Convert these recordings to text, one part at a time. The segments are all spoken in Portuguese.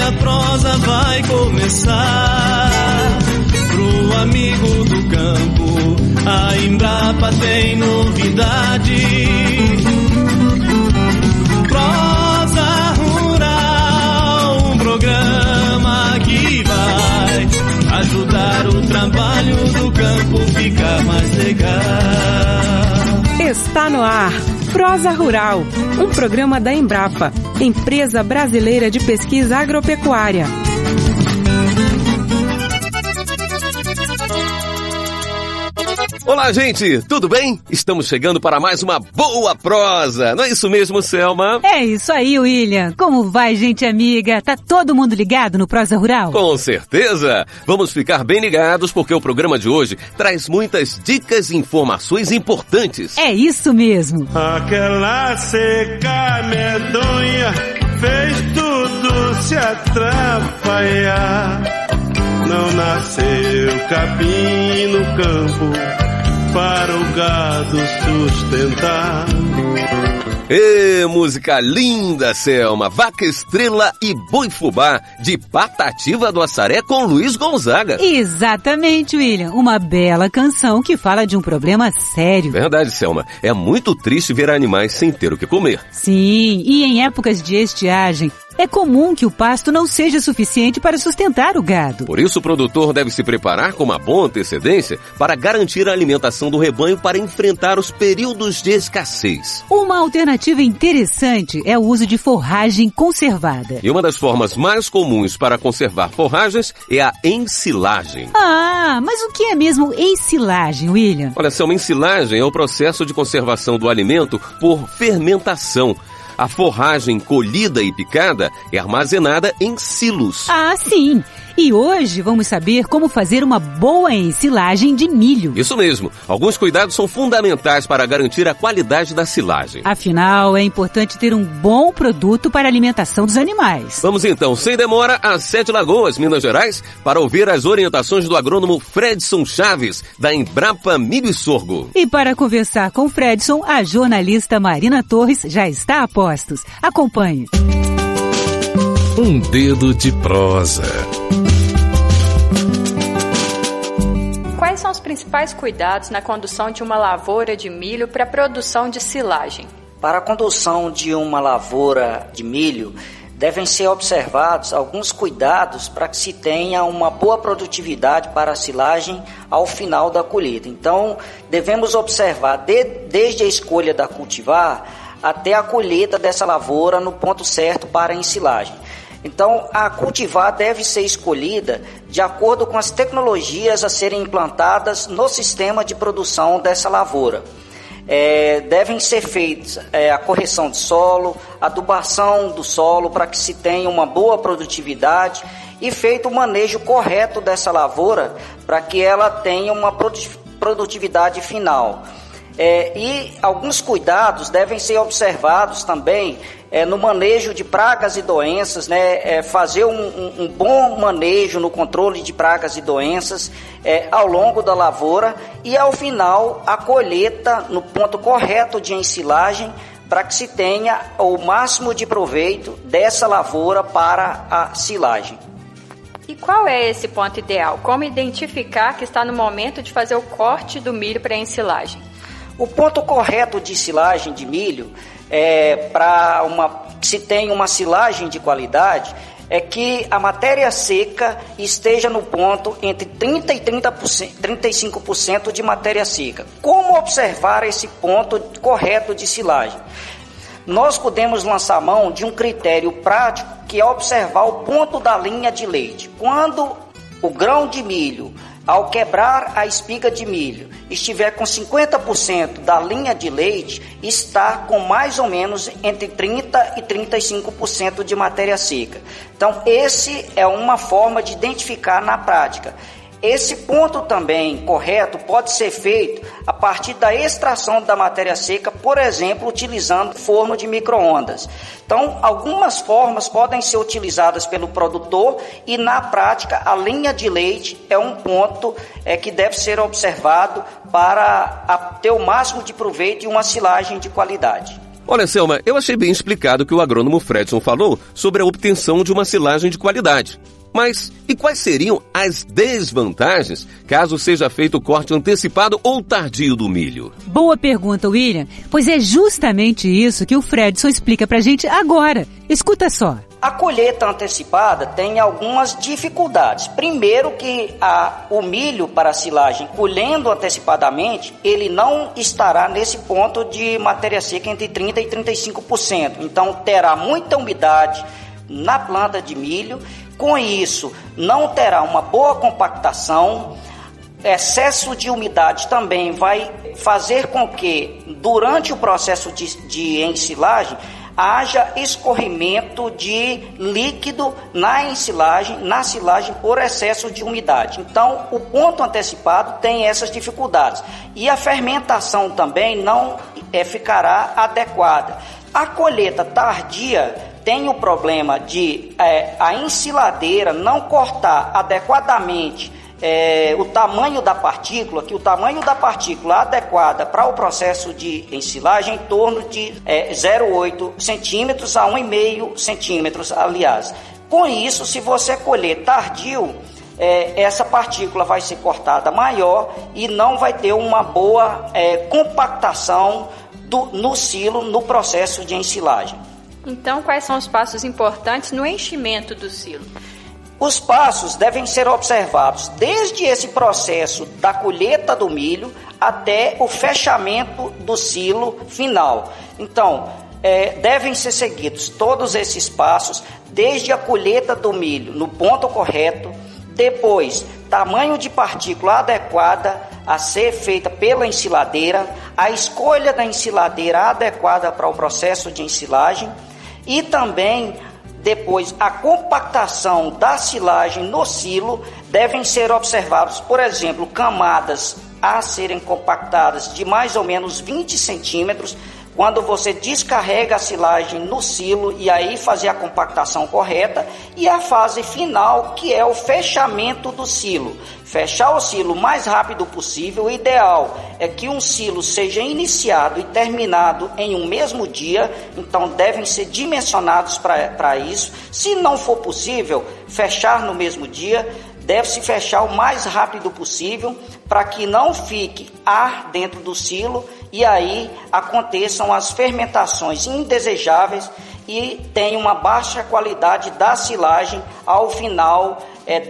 a prosa vai começar. Pro amigo do campo, a Embrapa tem novidade. Prosa Rural, um programa que vai ajudar o trabalho do campo ficar mais legal. Está no ar Prosa Rural, um programa da Embrapa, Empresa Brasileira de Pesquisa Agropecuária. Olá, gente, tudo bem? Estamos chegando para mais uma boa prosa, não é isso mesmo, Selma? É isso aí, William. Como vai, gente amiga? Tá todo mundo ligado no Prosa Rural? Com certeza! Vamos ficar bem ligados porque o programa de hoje traz muitas dicas e informações importantes. É isso mesmo. Aquela seca medonha fez tudo se atrapalhar. Não nasceu capim no campo para o gado sustentar. Ê, música linda, Selma! Vaca Estrela e Boi Fubá, de Patativa do Assaré com Luiz Gonzaga. Exatamente, William. Uma bela canção que fala de um problema sério. Verdade, Selma. É muito triste ver animais sem ter o que comer. Sim, e em épocas de estiagem, é comum que o pasto não seja suficiente para sustentar o gado. Por isso, o produtor deve se preparar com uma boa antecedência para garantir a alimentação do rebanho para enfrentar os períodos de escassez. Uma alternativa interessante é o uso de forragem conservada. E uma das formas mais comuns para conservar forragens é a ensilagem. Ah, mas o que é mesmo ensilagem, William? Olha, Selma, ensilagem é o processo de conservação do alimento por fermentação. A forragem colhida e picada é armazenada em silos. Ah, sim! E hoje vamos saber como fazer uma boa ensilagem de milho. Isso mesmo. Alguns cuidados são fundamentais para garantir a qualidade da silagem. Afinal, é importante ter um bom produto para a alimentação dos animais. Vamos então, sem demora, a Sete Lagoas, Minas Gerais, para ouvir as orientações do agrônomo Fredson Chaves, da Embrapa Milho e Sorgo. E para conversar com o Fredson, a jornalista Marina Torres já está a postos. Acompanhe. Um dedo de prosa. Quais são os principais cuidados na condução de uma lavoura de milho para a produção de silagem? Para a condução de uma lavoura de milho, devem ser observados alguns cuidados para que se tenha uma boa produtividade para a silagem ao final da colheita. Então, devemos observar desde a escolha da cultivar até a colheita dessa lavoura no ponto certo para a ensilagem. Então, a cultivar deve ser escolhida de acordo com as tecnologias a serem implantadas no sistema de produção dessa lavoura. Devem ser feitas a correção de solo, adubação do solo para que se tenha uma boa produtividade e feito o manejo correto dessa lavoura para que ela tenha uma produtividade final. E alguns cuidados devem ser observados também no manejo de pragas e doenças, fazer um bom manejo no controle de pragas e doenças ao longo da lavoura e ao final a colheita no ponto correto de ensilagem para que se tenha o máximo de proveito dessa lavoura para a silagem. E qual é esse ponto ideal? Como identificar que está no momento de fazer o corte do milho para a ensilagem? O ponto correto de silagem de milho, que se tenha uma silagem de qualidade, é que a matéria seca esteja no ponto entre 30% e 35% de matéria seca. Como observar esse ponto correto de silagem? Nós podemos lançar mão de um critério prático que é observar o ponto da linha de leite. Quando o grão de milho, ao quebrar a espiga de milho, estiver com 50% da linha de leite, está com mais ou menos entre 30% e 35% de matéria seca. Então, esse é uma forma de identificar na prática. Esse ponto também correto pode ser feito a partir da extração da matéria seca, por exemplo, utilizando forno de micro-ondas. Então, algumas formas podem ser utilizadas pelo produtor e, na prática, a linha de leite é um ponto que deve ser observado para ter o máximo de proveito e uma silagem de qualidade. Olha, Selma, eu achei bem explicado o que o agrônomo Fredson falou sobre a obtenção de uma silagem de qualidade. Mas e quais seriam as desvantagens caso seja feito o corte antecipado ou tardio do milho? Boa pergunta, William, pois é justamente isso que o Fredson explica pra gente agora. Escuta só. A colheita antecipada tem algumas dificuldades. Primeiro que o milho para silagem colhendo antecipadamente, ele não estará nesse ponto de matéria seca entre 30% e 35%. Então terá muita umidade na planta de milho. Com isso, não terá uma boa compactação. Excesso de umidade também vai fazer com que, durante o processo de ensilagem, haja escorrimento de líquido na silagem por excesso de umidade. Então, o ponto antecipado tem essas dificuldades. E a fermentação também não ficará adequada. A colheita tardia tem o problema de a ensiladeira não cortar adequadamente o tamanho da partícula, que o tamanho da partícula adequada para o processo de ensilagem é em torno de 0,8 centímetros a 1,5 centímetros, aliás. Com isso, se você colher tardio, essa partícula vai ser cortada maior e não vai ter uma boa compactação no silo no processo de ensilagem. Então, quais são os passos importantes no enchimento do silo? Os passos devem ser observados desde esse processo da colheita do milho até o fechamento do silo final. Então, devem ser seguidos todos esses passos, desde a colheita do milho no ponto correto, depois, tamanho de partícula adequada a ser feita pela ensiladeira, a escolha da ensiladeira adequada para o processo de ensilagem e também depois a compactação da silagem no silo. Devem ser observados, por exemplo, camadas a serem compactadas de mais ou menos 20 centímetros, quando você descarrega a silagem no silo e aí fazer a compactação correta, e a fase final, que é o fechamento do silo. Fechar o silo o mais rápido possível. O ideal é que um silo seja iniciado e terminado em um mesmo dia, então devem ser dimensionados para isso. Se não for possível fechar no mesmo dia, deve-se fechar o mais rápido possível para que não fique ar dentro do silo e aí aconteçam as fermentações indesejáveis e tenha uma baixa qualidade da silagem ao final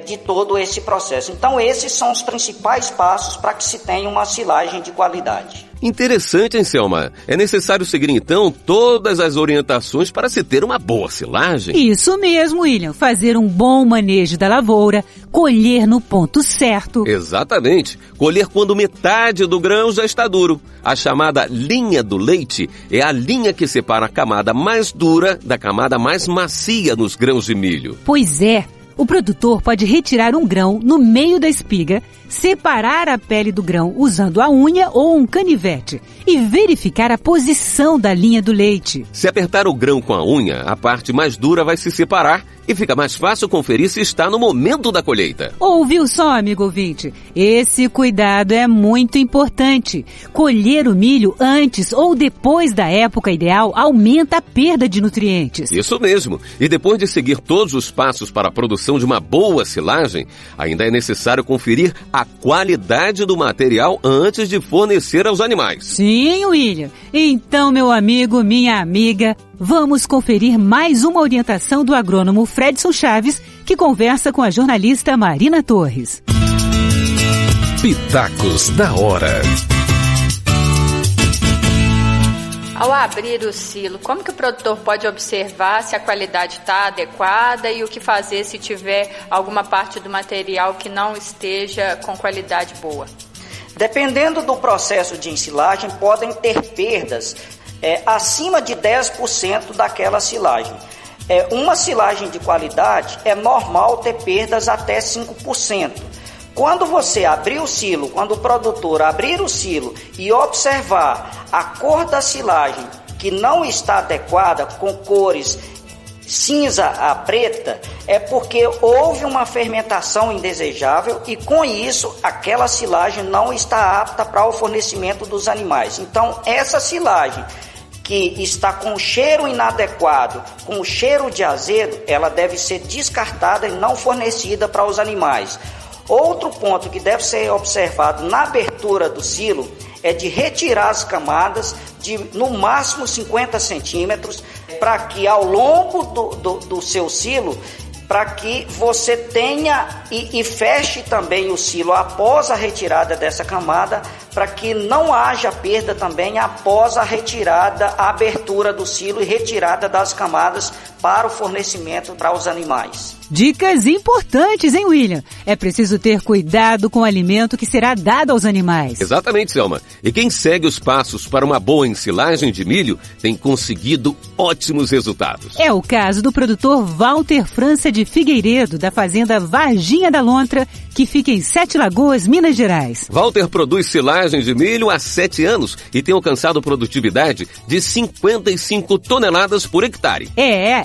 de todo esse processo. Então, esses são os principais passos para que se tenha uma silagem de qualidade. Interessante, hein, Selma? É necessário seguir, então, todas as orientações para se ter uma boa silagem? Isso mesmo, William. Fazer um bom manejo da lavoura, colher no ponto certo. Exatamente. Colher quando metade do grão já está duro. A chamada linha do leite é a linha que separa a camada mais dura da camada mais macia nos grãos de milho. Pois é. O produtor pode retirar um grão no meio da espiga, separar a pele do grão usando a unha ou um canivete e verificar a posição da linha do leite. Se apertar o grão com a unha, a parte mais dura vai se separar e fica mais fácil conferir se está no momento da colheita. Ouviu só, amigo ouvinte? Esse cuidado é muito importante. Colher o milho antes ou depois da época ideal aumenta a perda de nutrientes. Isso mesmo. E depois de seguir todos os passos para a produção de uma boa silagem, ainda é necessário conferir a qualidade do material antes de fornecer aos animais. Sim, William. Então, meu amigo, minha amiga, vamos conferir mais uma orientação do agrônomo Fredson Chaves, que conversa com a jornalista Marina Torres. Pitacos da hora. Ao abrir o silo, como que o produtor pode observar se a qualidade está adequada e o que fazer se tiver alguma parte do material que não esteja com qualidade boa? Dependendo do processo de ensilagem, podem ter perdas acima de 10% daquela silagem. Uma silagem de qualidade é normal ter perdas até 5%. Quando você abrir o silo, quando o produtor abrir o silo e observar a cor da silagem que não está adequada, com cores cinza a preta, é porque houve uma fermentação indesejável e com isso aquela silagem não está apta para o fornecimento dos animais. Então essa silagem que está com cheiro inadequado, com cheiro de azedo, ela deve ser descartada e não fornecida para os animais. Outro ponto que deve ser observado na abertura do silo é de retirar as camadas de no máximo 50 centímetros, para que ao longo do seu silo, para que você tenha e feche também o silo após a retirada dessa camada, para que não haja perda também após a retirada, a abertura do silo e retirada das camadas para o fornecimento para os animais. Dicas importantes, hein, William? É preciso ter cuidado com o alimento que será dado aos animais. Exatamente, Selma. E quem segue os passos para uma boa ensilagem de milho tem conseguido ótimos resultados. É o caso do produtor Walter França de Figueiredo, da fazenda Varginha da Lontra, que fica em Sete Lagoas, Minas Gerais. Walter produz silagem de milho há 7 anos e tem alcançado produtividade de 55 toneladas por hectare.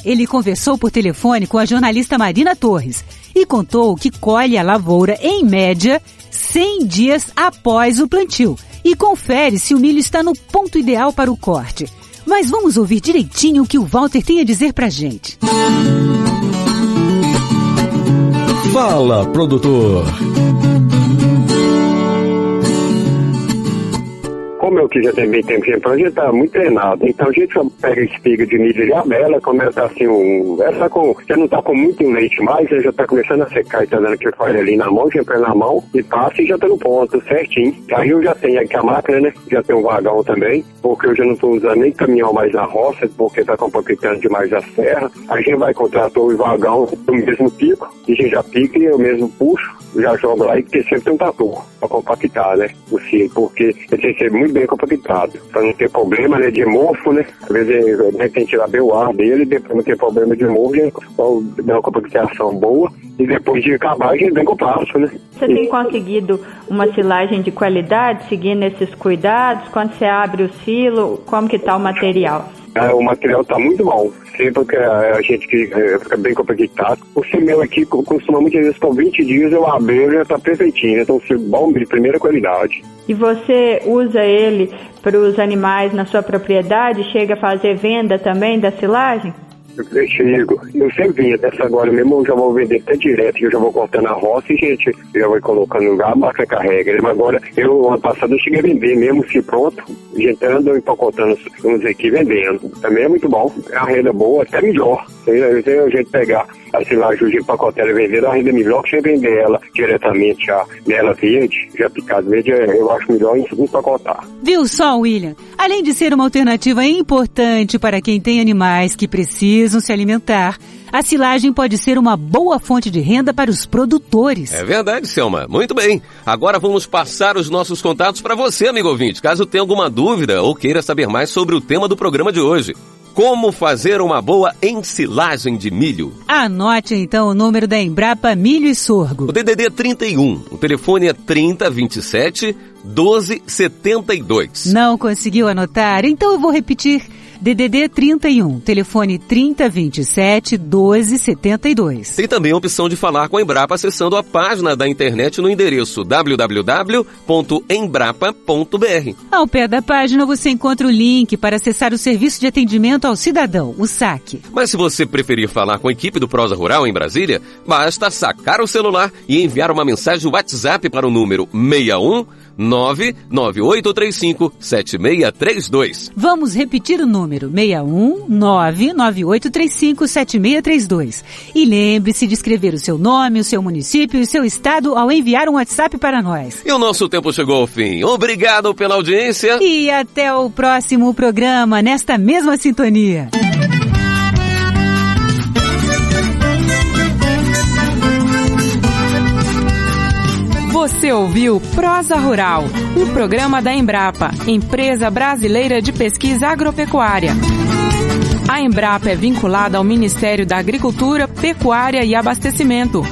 Ele conversou por telefone com a jornalista Marina Torres e contou que colhe a lavoura, em média, 100 dias após o plantio e confere se o milho está no ponto ideal para o corte. Mas vamos ouvir direitinho o que o Walter tem a dizer pra gente. Fala, produtor! Como eu que já tenho bem tempo, a gente tá muito treinado. Então a gente só pega espiga de milho de abela, começa assim já não tá com muito leite mais, já tá começando a secar e tá dando aquele folha ali na mão, já pega na mão e passa e já tá no ponto, certinho. Aí eu já tenho aqui a máquina, né? Já tenho um vagão também, porque eu já não tô usando nem caminhão mais na roça, porque tá compactando demais a serra. A gente vai contratar o vagão do mesmo pico, e a gente já pica e eu mesmo puxo, já jogo lá e porque sempre tem um trator pra compactar, né? O silo, porque ele tem que ser muito bem compactado, para não ter problema, né, de mofo, né? Às vezes tem que tirar bem o ar dele, depois não ter problema de mofo, dar uma compactação boa, e depois de acabar a gente vem com o passo, né? Você tem conseguido uma silagem de qualidade, seguindo esses cuidados? Quando você abre o silo, como que está o material? O material está muito bom, sempre que a gente fica bem compactado. O silo meu aqui costuma muitas vezes com 20 dias eu abro e já está perfeitinho, então um silo bom de primeira qualidade. E você usa ele para os animais na sua propriedade? Chega a fazer venda também da silagem? Eu chego, eu sempre vinha dessa agora mesmo, eu já vou vender até direto, eu já vou cortando a roça e gente já vai colocando no lugar, a máquina carrega. Mas agora, ano passado eu cheguei a vender mesmo, se pronto, a gente anda empacotando uns aqui vendendo. Também é muito bom, é uma renda boa, até melhor. Se a gente pegar a silagem de empacotar e vender, a renda melhor que você vender ela diretamente já nela verde, já picada verde, eu acho melhor empacotar. Viu só, William? Além de ser uma alternativa importante para quem tem animais que precisam se alimentar, a silagem pode ser uma boa fonte de renda para os produtores. É verdade, Selma. Muito bem. Agora vamos passar os nossos contatos para você, amigo ouvinte, caso tenha alguma dúvida ou queira saber mais sobre o tema do programa de hoje. Como fazer uma boa ensilagem de milho? Anote então o número da Embrapa Milho e Sorgo. O DDD 31, o telefone é 3027 1272. Não conseguiu anotar? Então eu vou repetir. DDD 31, telefone 3027 1272. Tem também a opção de falar com a Embrapa acessando a página da internet no endereço www.embrapa.br. Ao pé da página você encontra o link para acessar o Serviço de Atendimento ao Cidadão, o SAC. Mas se você preferir falar com a equipe do Prosa Rural em Brasília, basta sacar o celular e enviar uma mensagem WhatsApp para o número 61 99835-7632. Vamos repetir o número 61 99835-7632. E lembre-se de escrever o seu nome, o seu município e o seu estado ao enviar um WhatsApp para nós. E o nosso tempo chegou ao fim. Obrigado pela audiência. E até o próximo programa nesta mesma sintonia. Você ouviu Prosa Rural, um programa da Embrapa, Empresa Brasileira de Pesquisa Agropecuária. A Embrapa é vinculada ao Ministério da Agricultura, Pecuária e Abastecimento.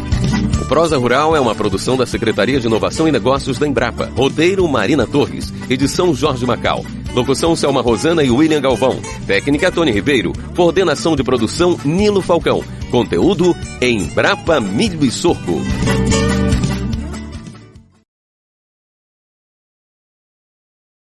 O Prosa Rural é uma produção da Secretaria de Inovação e Negócios da Embrapa. Roteiro Marina Torres. Edição Jorge Macau. Locução Selma Rosana e William Galvão. Técnica Tony Ribeiro. Coordenação de produção Nilo Falcão. Conteúdo Embrapa Milho e Sorgo.